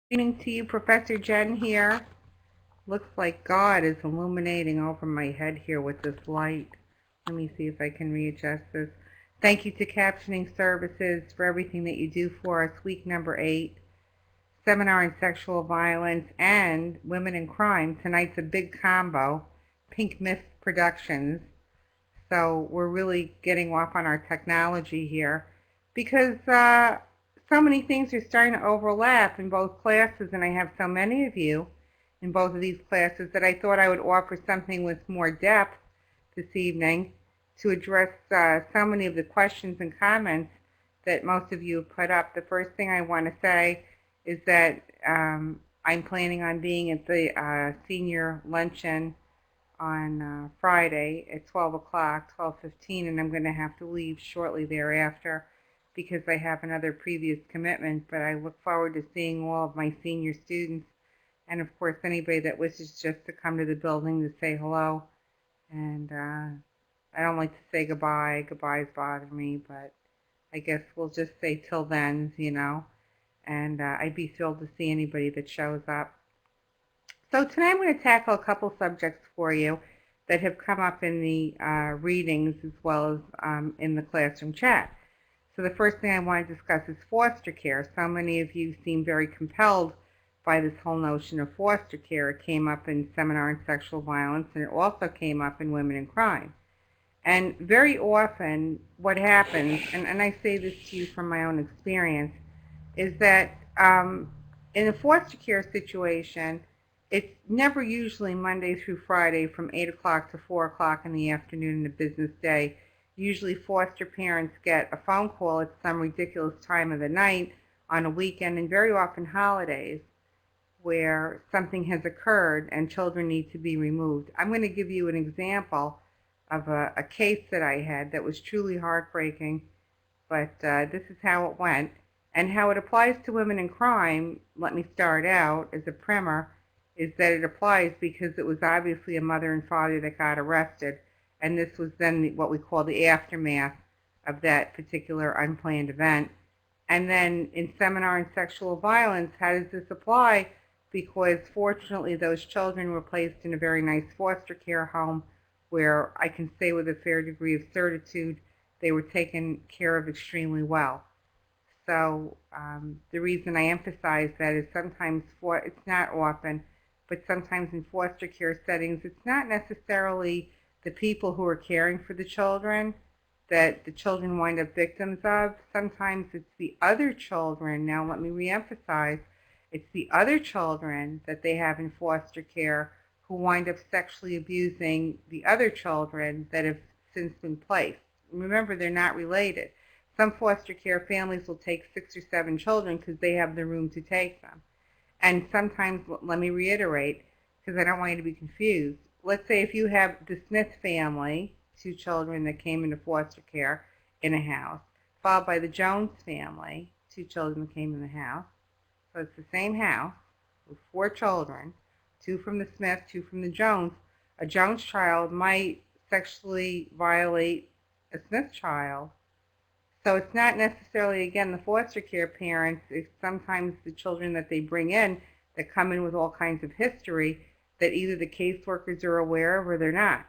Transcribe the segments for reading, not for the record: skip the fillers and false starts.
Good evening to you, Professor Jen here. Looks like God is illuminating over my head here with this light. Let me see if I can readjust this. Thank you to Captioning Services for everything that you do for us. Week number 8, Seminar on Sexual Violence and Women in Crime. Tonight's a big combo, Pink Mist Productions. So we're really getting off on our technology here because so many things are starting to overlap in both classes, and I have so many of you in both of these classes that I thought I would offer something with more depth this evening to address so many of the questions and comments that most of you have put up. The first thing I want to say is that I'm planning on being at the senior luncheon on Friday at 12 o'clock, 12:15, and I'm going to have to leave shortly thereafter because I have another previous commitment, but I look forward to seeing all of my senior students and, of course, anybody that wishes just to come to the building to say hello. And I don't like to say goodbye. Goodbyes bother me, but I guess we'll just say till then, and I'd be thrilled to see anybody that shows up. So tonight I'm going to tackle a couple subjects for you that have come up in the readings as well as in the classroom chat. So the first thing I want to discuss is foster care. So many of you seem very compelled by this whole notion of foster care. It came up in Seminar on Sexual Violence, and it also came up in Women in Crime. And very often what happens, and I say this to you from my own experience, is that in a foster care situation, it's never usually Monday through Friday from 8 o'clock to 4 o'clock in the afternoon in a business day. Usually foster parents get a phone call at some ridiculous time of the night on a weekend, and very often holidays, where something has occurred and children need to be removed. I'm going to give you an example of a case that I had that was truly heartbreaking, but this is how it went. And how it applies to women in crime, let me start out as a primer, is that it applies because it was obviously a mother and father that got arrested, and this was then what we call the aftermath of that particular unplanned event. And then in Seminar on Sexual Violence, how does this apply? Because fortunately those children were placed in a very nice foster care home where I can say with a fair degree of certitude they were taken care of extremely well. So the reason I emphasize that is sometimes, it's not often, but sometimes in foster care settings, it's not necessarily the people who are caring for the children that the children wind up victims of. Sometimes it's the other children. Now let me reemphasize, it's the other children that they have in foster care who wind up sexually abusing the other children that have since been placed. Remember, they're not related. Some foster care families will take 6 or 7 children because they have the room to take them. And sometimes, let me reiterate, because I don't want you to be confused. Let's say if you have the Smith family, 2 children that came into foster care in a house, followed by the Jones family, 2 children that came in the house. So it's the same house with 4 children, 2 from the Smith, 2 from the Jones. A Jones child might sexually violate a Smith child. So it's not necessarily, again, the foster care parents. It's sometimes the children that they bring in that come in with all kinds of history that either the caseworkers are aware of or they're not.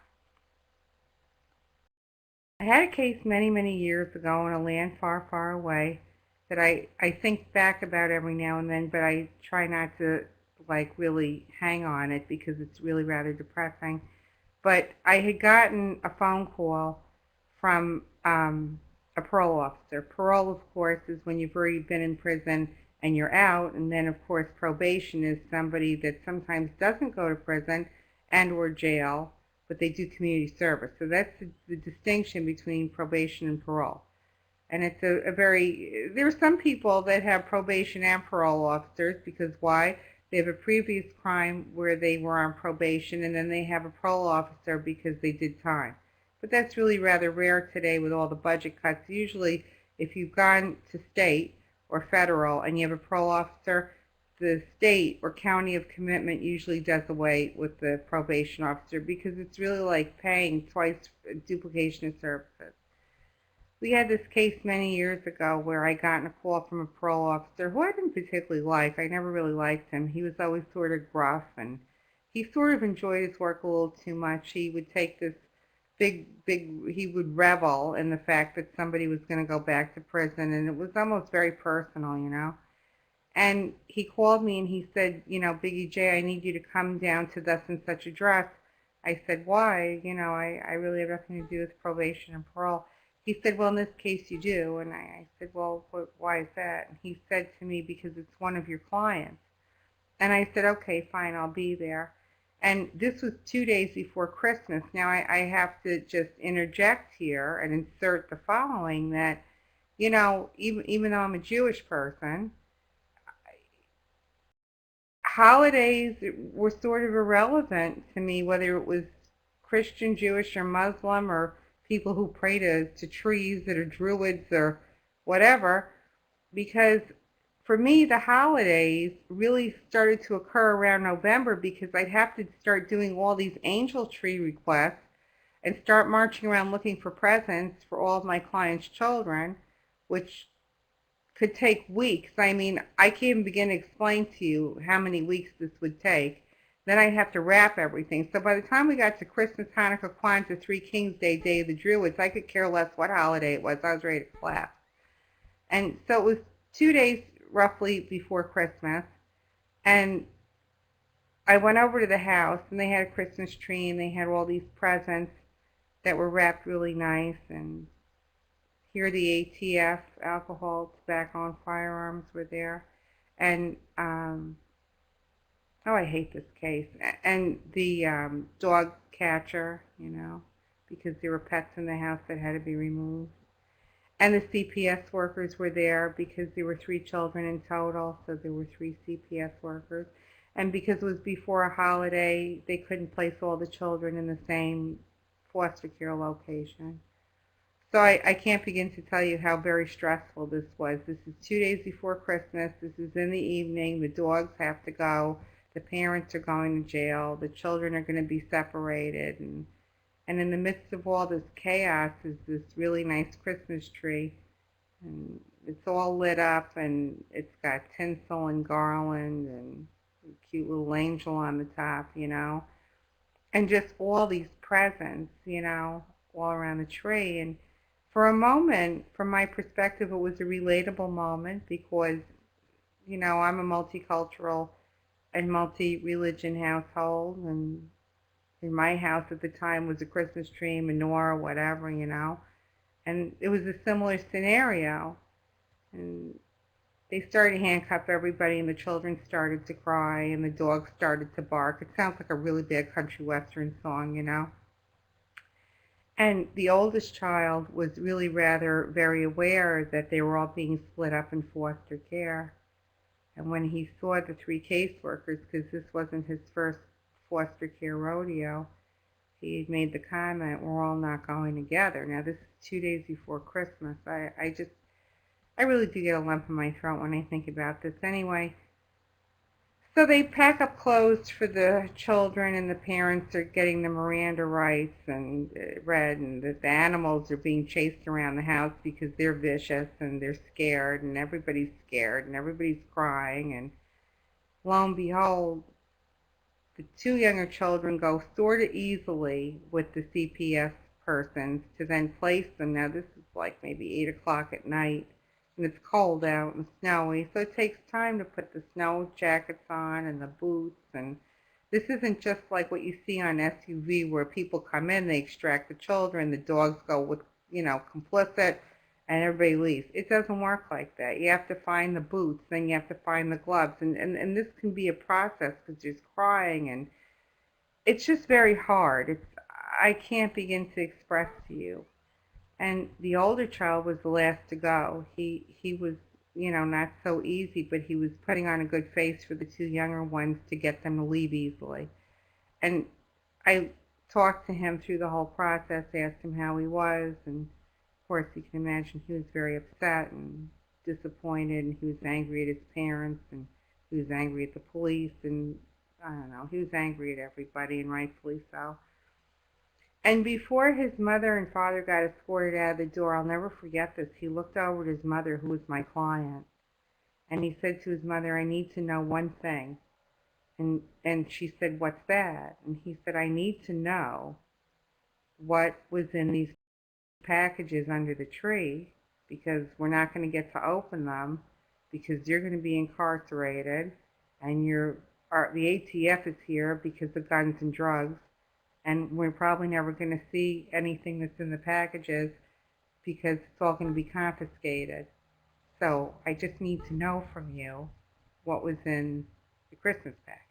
I had a case many, many years ago in a land far, far away that I think back about every now and then, but I try not to really hang on it because it's really rather depressing. But I had gotten a phone call from a parole officer. Parole, of course, is when you've already been in prison and you're out, and then, of course, probation is somebody that sometimes doesn't go to prison and or jail, but they do community service. So that's the distinction between probation and parole. And it's there are some people that have probation and parole officers because why? They have a previous crime where they were on probation, and then they have a parole officer because they did time. But that's really rather rare today with all the budget cuts. Usually, if you've gone to state or federal and you have a parole officer, the state or county of commitment usually does away with the probation officer because it's really like paying twice duplication of services. We had this case many years ago where I got a call from a parole officer who I didn't particularly like. I never really liked him. He was always sort of gruff, and he sort of enjoyed his work a little too much. He would take this he would revel in the fact that somebody was going to go back to prison, and it was almost very personal. And he called me and he said, Biggie J, I need you to come down to thus and such address. I said, why? I really have nothing to do with probation and parole. He said, well, in this case you do. And I said, well, why is that? And he said to me, because it's one of your clients. And I said, okay, fine, I'll be there. And this was 2 days before Christmas. Now I have to just interject here and insert the following that, even though I'm a Jewish person, holidays were sort of irrelevant to me, whether it was Christian, Jewish, or Muslim, or people who pray to trees that are druids or whatever, because for me, the holidays really started to occur around November because I'd have to start doing all these angel tree requests and start marching around looking for presents for all of my clients' children, which could take weeks. I mean, I can't even begin to explain to you how many weeks this would take. Then I'd have to wrap everything. So by the time we got to Christmas, Hanukkah, Kwanzaa, Three Kings Day, Day of the Druids, I could care less what holiday it was. I was ready to clap. And so it was 2 days roughly before Christmas. And I went over to the house, and they had a Christmas tree, and they had all these presents that were wrapped really nice. And here the ATF, alcohol, tobacco, and firearms were there. And, oh, I hate this case. And the dog catcher, because there were pets in the house that had to be removed. And the CPS workers were there because there were 3 children in total, so there were 3 CPS workers. And because it was before a holiday, they couldn't place all the children in the same foster care location. So I can't begin to tell you how very stressful this was. This is 2 days before Christmas. This is in the evening. The dogs have to go. The parents are going to jail. The children are going to be separated. And in the midst of all this chaos is this really nice Christmas tree. And it's all lit up, and it's got tinsel and garland and a cute little angel on the top, and just all these presents, all around the tree. And for a moment, from my perspective, it was a relatable moment because, I'm a multicultural and multi-religion household, and in my house at the time was a Christmas tree, menorah, whatever, and it was a similar scenario. And they started to handcuff everybody, and the children started to cry, and the dogs started to bark. It sounds like a really bad country western song. And the oldest child was really rather very aware that they were all being split up in foster care. And when he saw the 3 caseworkers, because this wasn't his first foster care rodeo, he had made the comment, we're all not going together. Now this is 2 days before Christmas. I really do get a lump in my throat when I think about this anyway. So they pack up clothes for the children, and the parents are getting the Miranda rights and read, and the animals are being chased around the house because they're vicious and they're scared, and everybody's scared and everybody's crying. And lo and behold, the 2 younger children go sort of easily with the CPS persons to then place them. Now this is like maybe 8 o'clock at night, and it's cold out and snowy, so it takes time to put the snow jackets on and the boots. And this isn't just like what you see on SUV where people come in, they extract the children, the dogs go with, complicit, and everybody leaves. It doesn't work like that. You have to find the boots, then you have to find the gloves, and this can be a process because there's crying, and it's just very hard. I can't begin to express to you. And the older child was the last to go. He was, not so easy, but he was putting on a good face for the 2 younger ones to get them to leave easily. And I talked to him through the whole process, asked him how he was, and of course you can imagine he was very upset and disappointed, and he was angry at his parents, and he was angry at the police, and I don't know, he was angry at everybody, and rightfully so. And before his mother and father got escorted out of the door, I'll never forget this. He looked over at his mother, who was my client, and he said to his mother, "I need to know one thing." And she said, "What's that?" And he said, "I need to know what was in these packages under the tree, because we're not going to get to open them because you're going to be incarcerated, and the ATF is here because of guns and drugs, and we're probably never going to see anything that's in the packages because it's all going to be confiscated. So I just need to know from you what was in the Christmas packages."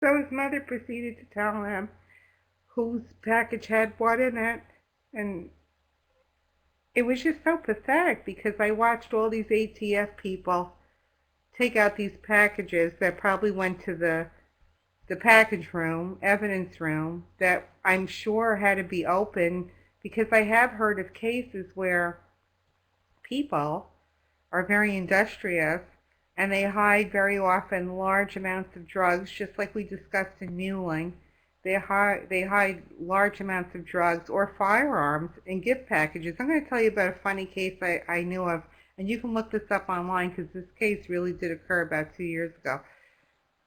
So his mother proceeded to tell him whose package had what in it, and it was just so pathetic because I watched all these ATF people take out these packages that probably went to the package room, evidence room, that I'm sure had to be open, because I have heard of cases where people are very industrious and they hide very often large amounts of drugs, just like we discussed in Muling. They hide large amounts of drugs or firearms in gift packages. I'm going to tell you about a funny case I knew of, and you can look this up online because this case really did occur about 2 years ago.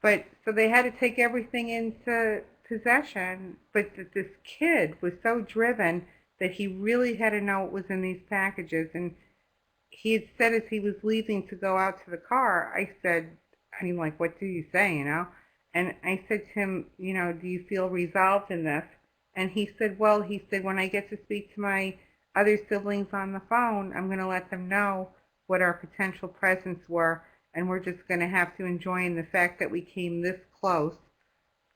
But so they had to take everything into possession, but this kid was so driven that he really had to know what was in these packages. And he had said as he was leaving to go out to the car, I said, I mean, like, what do you say, you know? And I said to him, do you feel resolved in this? And he said, well, when I get to speak to my other siblings on the phone, I'm going to let them know what our potential presents were, and we're just going to have to enjoy the fact that we came this close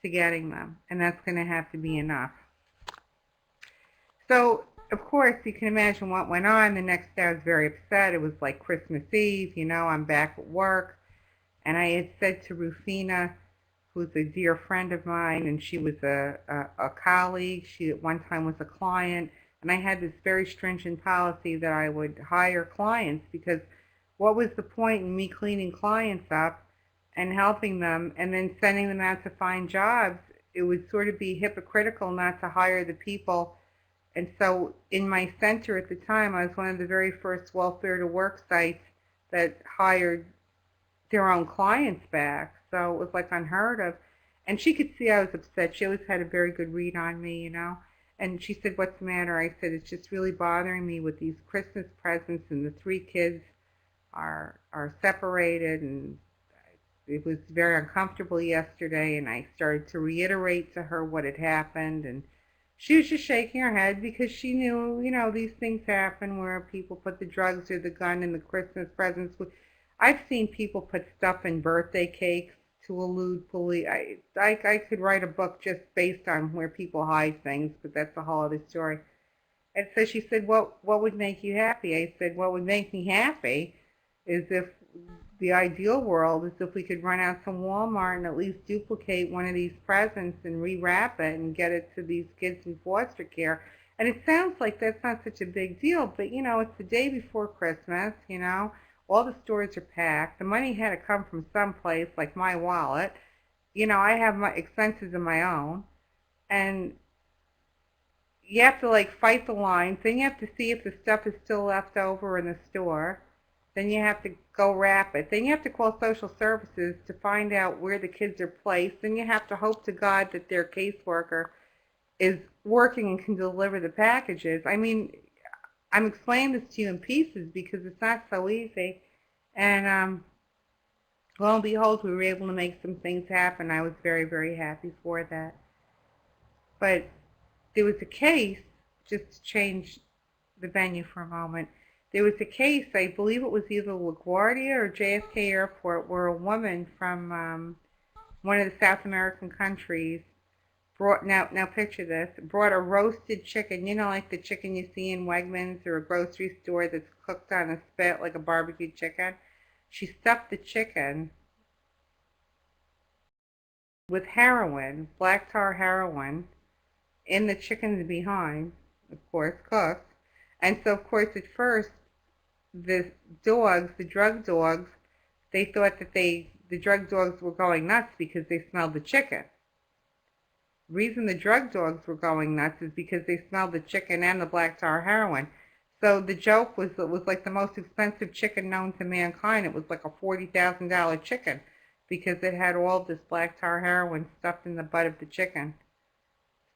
to getting them, and that's going to have to be enough. So, of course, you can imagine what went on. The next day I was very upset. It was like Christmas Eve, I'm back at work. And I had said to Rufina, who's a dear friend of mine, and she was a colleague. She at one time was a client. And I had this very stringent policy that I would hire clients, because what was the point in me cleaning clients up and helping them and then sending them out to find jobs? It would sort of be hypocritical not to hire the people. And so in my center at the time, I was one of the very first welfare to work sites that hired their own clients back. So it was like unheard of. And she could see I was upset. She always had a very good read on me. And she said, "What's the matter?" I said, "It's just really bothering me with these Christmas presents, and the three kids are separated, and it was very uncomfortable yesterday." And I started to reiterate to her what had happened, and she was just shaking her head because she knew, these things happen where people put the drugs or the gun in the Christmas presents. I've seen people put stuff in birthday cakes to elude police. I could write a book just based on where people hide things, but that's a whole other story. And so she said, what would make you happy? I said, what would make me happy is if the ideal world is if we could run out to Walmart and at least duplicate one of these presents and rewrap it and get it to these kids in foster care. And it sounds like that's not such a big deal, but it's the day before Christmas. All the stores are packed. The money had to come from someplace, like my wallet. I have my expenses of my own. And you have to like fight the lines. Then you have to see if the stuff is still left over in the store. Then you have to go wrap it. Then you have to call social services to find out where the kids are placed. Then you have to hope to God that their caseworker is working and can deliver the packages. I mean, I'm explaining this to you in pieces because it's not so easy. And lo and behold, we were able to make some things happen. I was very, very happy for that. But there was a case, just to change the venue for a moment, there was a case, I believe it was either LaGuardia or JFK Airport, where a woman from one of the South American countries now picture this, brought a roasted chicken, like the chicken you see in Wegmans or a grocery store that's cooked on a spit like a barbecued chicken. She stuffed the chicken with heroin, black tar heroin, in the chicken's behind, of course, cooked, And so, of course, at first, the dogs, the drug dogs, they thought that the drug dogs were going nuts because they smelled the chicken. The reason the drug dogs were going nuts is because they smelled the chicken and the black tar heroin. So the joke was it was like the most expensive chicken known to mankind. It was like a $40,000 chicken because it had all this black tar heroin stuffed in the butt of the chicken.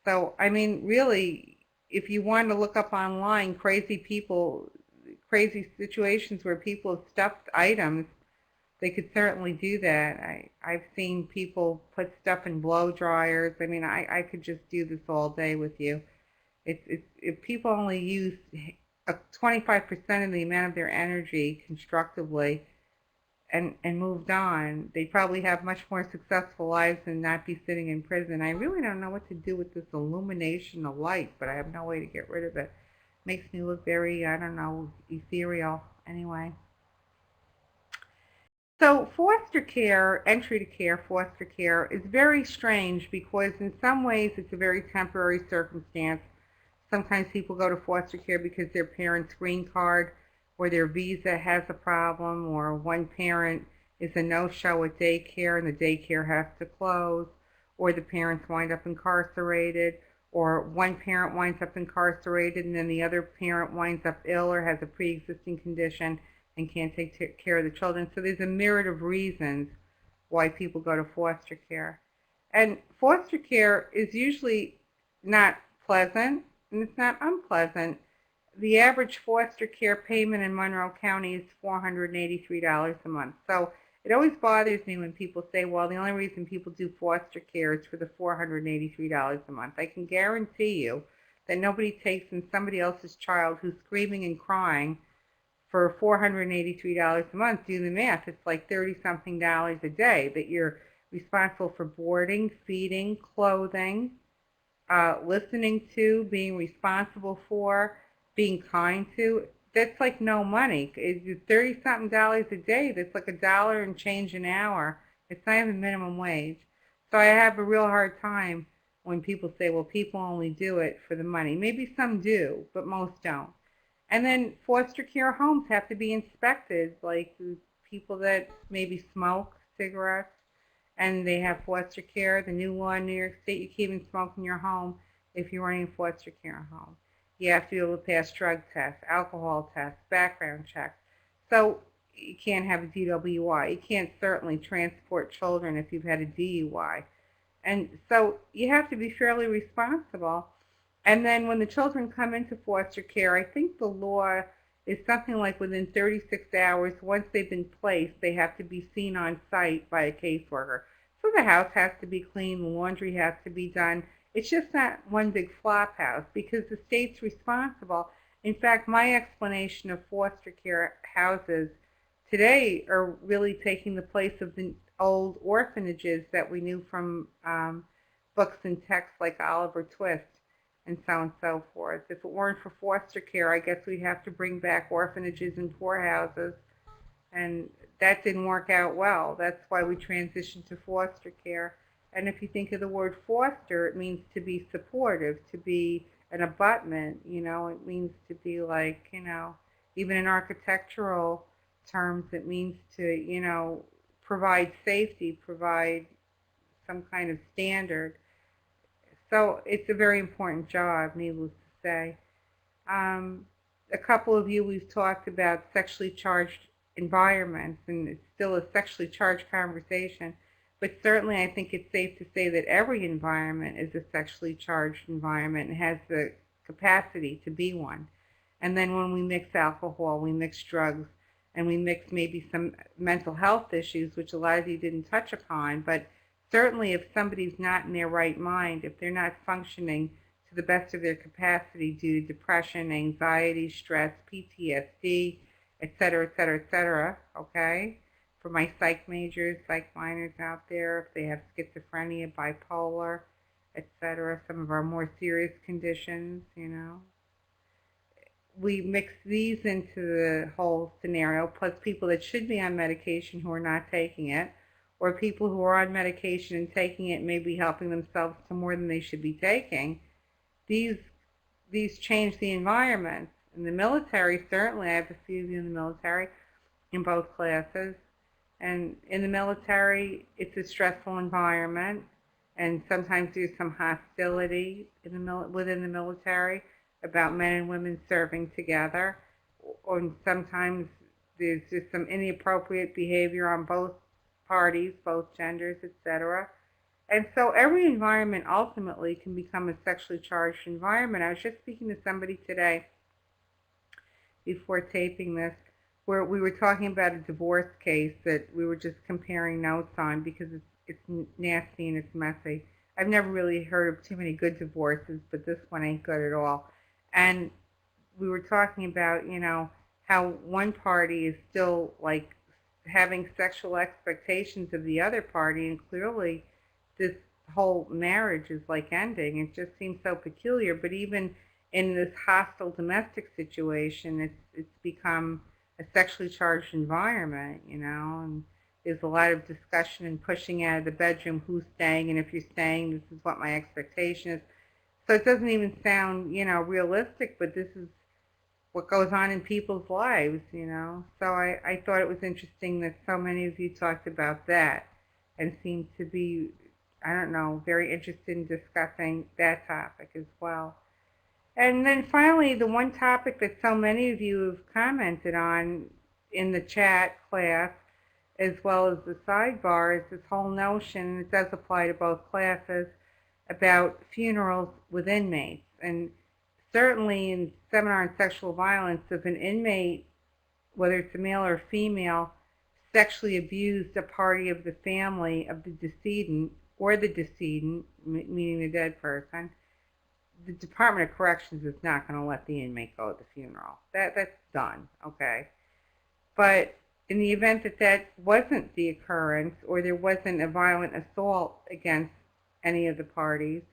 So, I mean, really, if you want to look up online crazy people, crazy situations where people have stuffed items, they could certainly do that. I've seen people put stuff in blow dryers. I mean, I could just do this all day with you. If people only use 25% of the amount of their energy constructively and moved on, they'd probably have much more successful lives and not be sitting in prison. I really don't know what to do with this illumination of light, but I have no way to get rid of it. Makes me look very, I don't know, ethereal. Anyway. So foster care, entry to care, foster care is very strange because in some ways it's a very temporary circumstance. Sometimes people go to foster care because their parent's green card or their visa has a problem, or one parent is a no-show at daycare and the daycare has to close, or the parents wind up incarcerated, or one parent winds up incarcerated and then the other parent winds up ill or has a pre-existing condition and can't take care of the children. So there's a myriad of reasons why people go to foster care. And foster care is usually not pleasant and it's not unpleasant. The average foster care payment in Monroe County is $483 a month. So it always bothers me when people say, well, the only reason people do foster care is for the $483 a month. I can guarantee you that nobody takes in somebody else's child who's screaming and crying for $483 a month. Do the math. It's like 30-something dollars a day that you're responsible for boarding, feeding, clothing, listening to, being responsible for, being kind to. That's like no money. It's 30-something dollars a day. That's like $1 and change an hour. It's not even minimum wage. So I have a real hard time when people say, well, people only do it for the money. Maybe some do, but most don't. And then foster care homes have to be inspected, like people that maybe smoke cigarettes and they have foster care. The new law in New York State, you can't even smoke in your home if you're running a foster care home. You have to be able to pass drug tests, alcohol tests, background checks. So you can't have a DWI. You can't certainly transport children if you've had a DUI. And so you have to be fairly responsible. And then when the children come into foster care, I think the law is something like within 36 hours, once they've been placed, they have to be seen on site by a caseworker. So the house has to be clean, the laundry has to be done. It's just not one big flop house because the state's responsible. In fact, my explanation of foster care houses today are really taking the place of the old orphanages that we knew from books and texts like Oliver Twist and so on and so forth. If it weren't for foster care, I guess we'd have to bring back orphanages and poorhouses, and that didn't work out well. That's why we transitioned to foster care. And if you think of the word foster, it means to be supportive, to be an abutment, it means to be like, even in architectural terms, it means to, provide safety, provide some kind of standard. So it's a very important job, needless to say. A couple of you, we've talked about sexually charged environments, and it's still a sexually charged conversation. But certainly I think it's safe to say that every environment is a sexually charged environment and has the capacity to be one. And then when we mix alcohol, we mix drugs, and we mix maybe some mental health issues, which a lot of you didn't touch upon, but certainly if somebody's not in their right mind, if they're not functioning to the best of their capacity due to depression, anxiety, stress, PTSD, et cetera, okay? For my psych majors, psych minors out there, if they have schizophrenia, bipolar, et cetera, some of our more serious conditions, we mix these into the whole scenario, plus people that should be on medication who are not taking it, or people who are on medication and taking it may be helping themselves to more than they should be taking. These change the environment. In the military, certainly, I have a few of you in the military, in both classes. And in the military, it's a stressful environment, and sometimes there's some hostility within the military about men and women serving together, or sometimes there's just some inappropriate behavior on both parties, both genders, etc. And so every environment ultimately can become a sexually charged environment. I was just speaking to somebody today before taping this, where we were talking about a divorce case that we were just comparing notes on because it's nasty and it's messy. I've never really heard of too many good divorces, but this one ain't good at all. And we were talking about, how one party is still like having sexual expectations of the other party, and clearly this whole marriage is like ending. It just seems so peculiar. But even in this hostile domestic situation, it's become a sexually charged environment, and there's a lot of discussion and pushing out of the bedroom who's staying, and if you're staying, this is what my expectation is. So it doesn't even sound, realistic, but this is what goes on in people's lives. So I thought it was interesting that so many of you talked about that and seemed to be, I don't know, very interested in discussing that topic as well. And then finally, the one topic that so many of you have commented on in the chat class, as well as the sidebar, is this whole notion, it does apply to both classes, about funerals with inmates. And certainly in Seminar on Sexual Violence, if an inmate, whether it's a male or female, sexually abused a party of the family of the decedent, or the decedent, meaning the dead person, the Department of Corrections is not going to let the inmate go to the funeral. That's done, okay? But in the event that that wasn't the occurrence, or there wasn't a violent assault against any of the parties,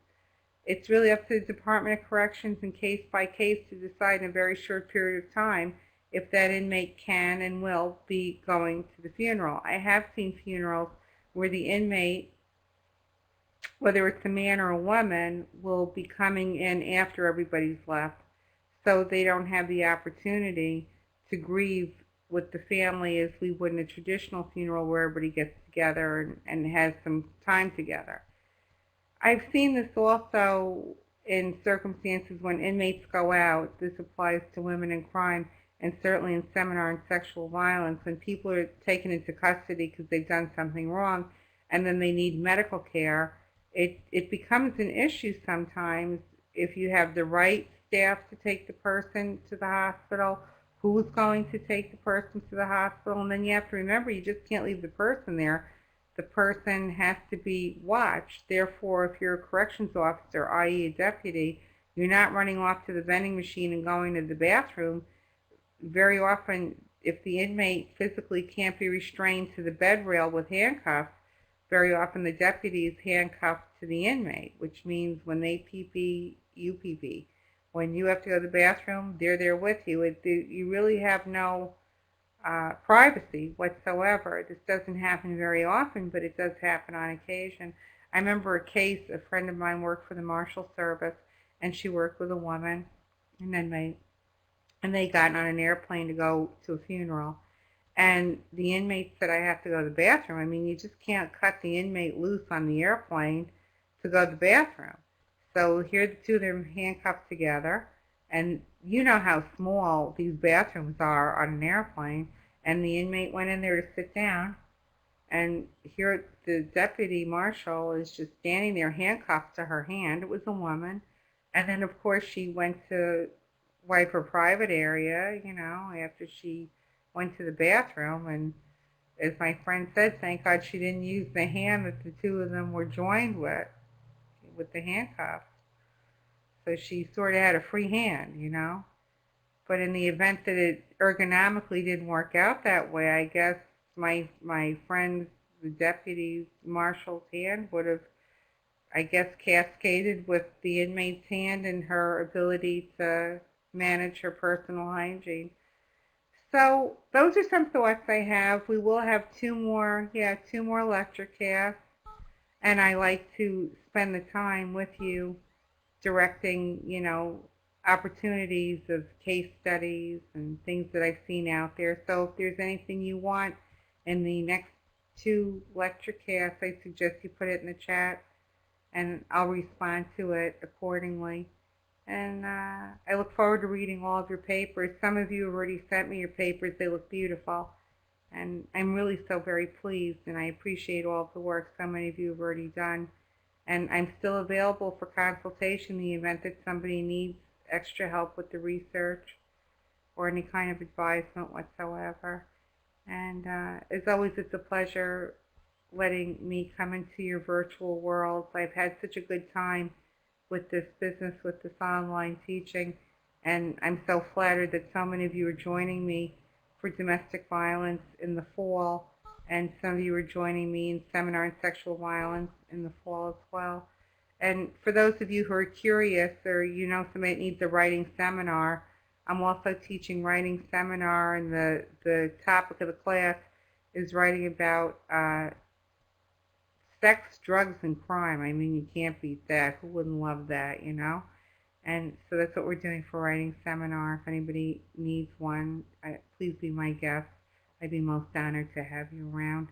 it's really up to the Department of Corrections and case by case to decide in a very short period of time if that inmate can and will be going to the funeral. I have seen funerals where the inmate, whether it's a man or a woman, will be coming in after everybody's left, so they don't have the opportunity to grieve with the family as we would in a traditional funeral where everybody gets together and has some time together. I've seen this also in circumstances when inmates go out. This applies to women in crime, and certainly in Seminar on Sexual Violence, when people are taken into custody because they've done something wrong and then they need medical care. It becomes an issue sometimes if you have the right staff to take the person to the hospital, who's going to take the person to the hospital, and then you have to remember you just can't leave the person there. The person has to be watched. Therefore, if you're a corrections officer, i.e. a deputy, you're not running off to the vending machine and going to the bathroom. Very often, if the inmate physically can't be restrained to the bed rail with handcuffs, very often the deputy is handcuffed to the inmate, which means when they pee-pee, you pee-pee. When you have to go to the bathroom, they're there with you. You really have no privacy whatsoever. This doesn't happen very often, but it does happen on occasion. I remember a case, a friend of mine worked for the Marshal Service, and she worked with a woman, an inmate, and they got on an airplane to go to a funeral. And the inmate said, I have to go to the bathroom. I mean, you just can't cut the inmate loose on the airplane to go to the bathroom. So here the two of them handcuffed together, and you know how small these bathrooms are on an airplane, and the inmate went in there to sit down, and here the deputy marshal is just standing there handcuffed to her hand. It was a woman. And then, of course, she went to wipe her private area, after she went to the bathroom, and as my friend said, thank God she didn't use the hand that the two of them were joined with the handcuffs. So she sort of had a free hand. But in the event that it ergonomically didn't work out that way, I guess my friend, the deputy marshal's hand would have, I guess, cascaded with the inmate's hand and her ability to manage her personal hygiene. So those are some thoughts I have. We will have two more lecture casts, and I like to spend the time with you directing, opportunities of case studies and things that I've seen out there. So if there's anything you want in the next 2 lecture casts, I suggest you put it in the chat and I'll respond to it accordingly. And I look forward to reading all of your papers. Some of you have already sent me your papers. They look beautiful. And I'm really so very pleased, and I appreciate all of the work so many of you have already done. And I'm still available for consultation in the event that somebody needs extra help with the research or any kind of advisement whatsoever. And as always, it's a pleasure letting me come into your virtual worlds. I've had such a good time with this business, with this online teaching, and I'm so flattered that so many of you are joining me for domestic violence in the fall, and some of you are joining me in seminar on sexual violence in the fall as well. And for those of you who are curious, or you know somebody that needs a writing seminar, I'm also teaching writing seminar, and the topic of the class is writing about sex, drugs, and crime. I mean, you can't beat that. Who wouldn't love that, you know? And so that's what we're doing for writing seminar. If anybody needs one, please be my guest. I'd be most honored to have you around.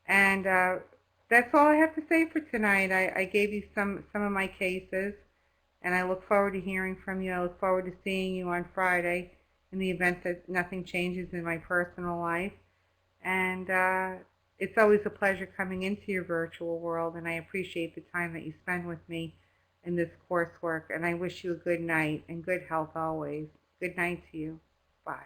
And that's all I have to say for tonight. I gave you some of my cases, and I look forward to hearing from you. I look forward to seeing you on Friday in the event that nothing changes in my personal life. And it's always a pleasure coming into your virtual world, and I appreciate the time that you spend with me in this coursework. And I wish you a good night and good health always. Good night to you. Bye.